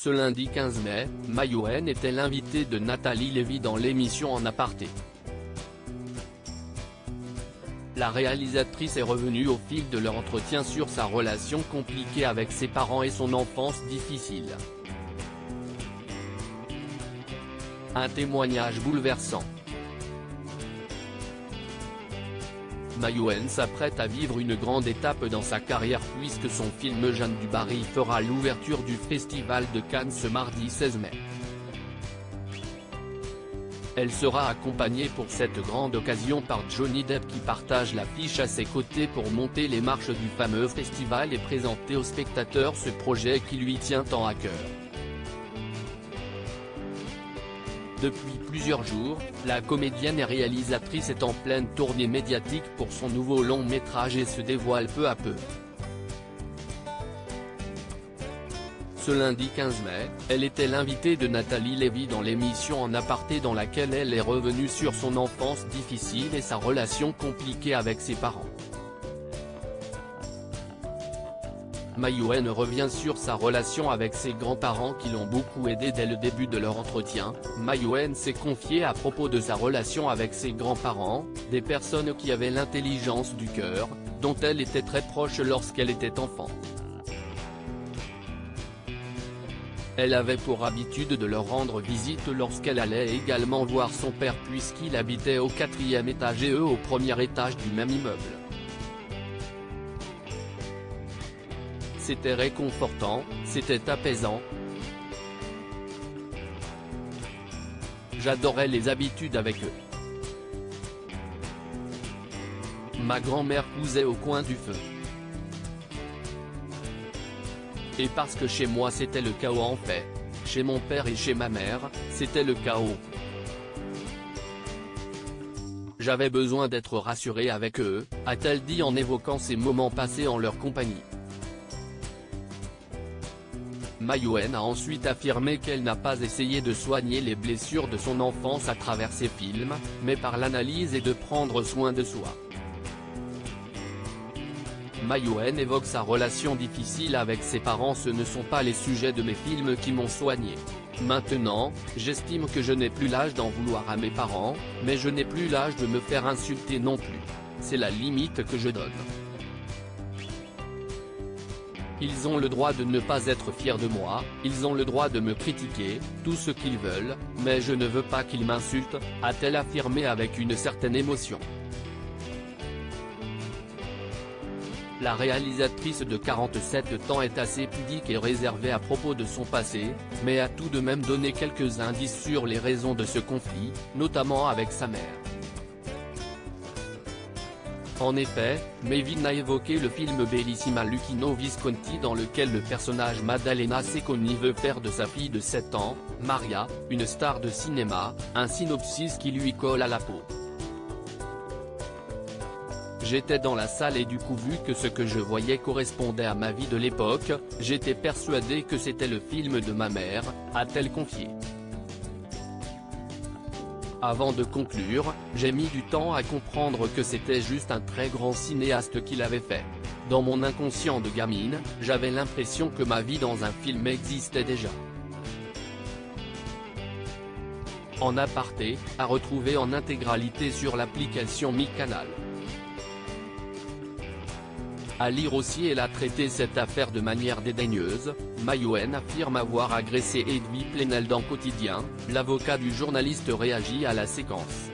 Ce lundi 15 mai, Mayouen était l'invité de Nathalie Lévy dans l'émission En Aparté. La réalisatrice est revenue au fil de leur entretien sur sa relation compliquée avec ses parents et son enfance difficile. Un témoignage bouleversant. Mayouen s'apprête à vivre une grande étape dans sa carrière puisque son film Jeanne du Barry fera l'ouverture du Festival de Cannes ce mardi 16 mai. Elle sera accompagnée pour cette grande occasion par Johnny Depp qui partage l'affiche à ses côtés pour monter les marches du fameux festival et présenter aux spectateurs ce projet qui lui tient tant à cœur. Depuis plusieurs jours, la comédienne et réalisatrice est en pleine tournée médiatique pour son nouveau long métrage et se dévoile peu à peu. Ce lundi 15 mai, elle était l'invitée de Nathalie Lévy dans l'émission En Aparté dans laquelle elle est revenue sur son enfance difficile et sa relation compliquée avec ses parents. Mayouen revient sur sa relation avec ses grands-parents qui l'ont beaucoup aidé dès le début de leur entretien. Mayouen s'est confiée à propos de sa relation avec ses grands-parents, des personnes qui avaient l'intelligence du cœur, dont elle était très proche lorsqu'elle était enfant. Elle avait pour habitude de leur rendre visite lorsqu'elle allait également voir son père puisqu'il habitait au 4e étage et eux au premier étage du même immeuble. C'était réconfortant, c'était apaisant. J'adorais les habitudes avec eux. Ma grand-mère cousait au coin du feu. Et parce que chez moi c'était le chaos en fait, chez mon père et chez ma mère, c'était le chaos. J'avais besoin d'être rassurée avec eux, a-t-elle dit en évoquant ces moments passés en leur compagnie. Mayouen a ensuite affirmé qu'elle n'a pas essayé de soigner les blessures de son enfance à travers ses films, mais par l'analyse et de prendre soin de soi. Mayouen évoque sa relation difficile avec ses parents. Ce ne sont pas les sujets de mes films qui m'ont soigné. Maintenant, j'estime que je n'ai plus l'âge d'en vouloir à mes parents, mais je n'ai plus l'âge de me faire insulter non plus. C'est la limite que je donne. Ils ont le droit de ne pas être fiers de moi, ils ont le droit de me critiquer, tout ce qu'ils veulent, mais je ne veux pas qu'ils m'insultent, a-t-elle affirmé avec une certaine émotion. La réalisatrice de 47 ans est assez pudique et réservée à propos de son passé, mais a tout de même donné quelques indices sur les raisons de ce conflit, notamment avec sa mère. En effet, Mayouen a évoqué le film Bellissima Luchino Visconti dans lequel le personnage Maddalena Secconi veut faire de sa fille de 7 ans, Maria, une star de cinéma, un synopsis qui lui colle à la peau. J'étais dans la salle et du coup vu que ce que je voyais correspondait à ma vie de l'époque, j'étais persuadée que c'était le film de ma mère, a-t-elle confié. Avant de conclure, j'ai mis du temps à comprendre que c'était juste un très grand cinéaste qui l'avait fait. Dans mon inconscient de gamine, j'avais l'impression que ma vie dans un film existait déjà. En Aparté, à retrouver en intégralité sur l'application MyCanal. À lire aussi. Elle a traité cette affaire de manière dédaigneuse. Mayouen affirme avoir agressé Edwy Plenel dans Quotidien, l'avocat du journaliste réagit à la séquence.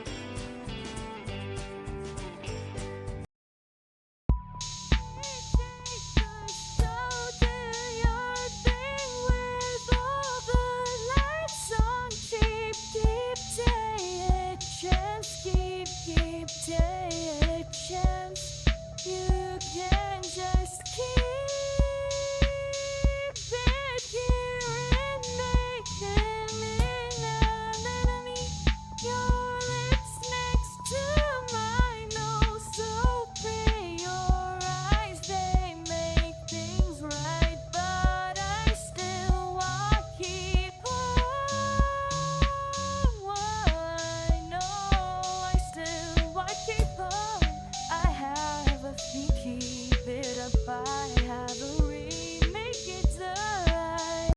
Keep it apart.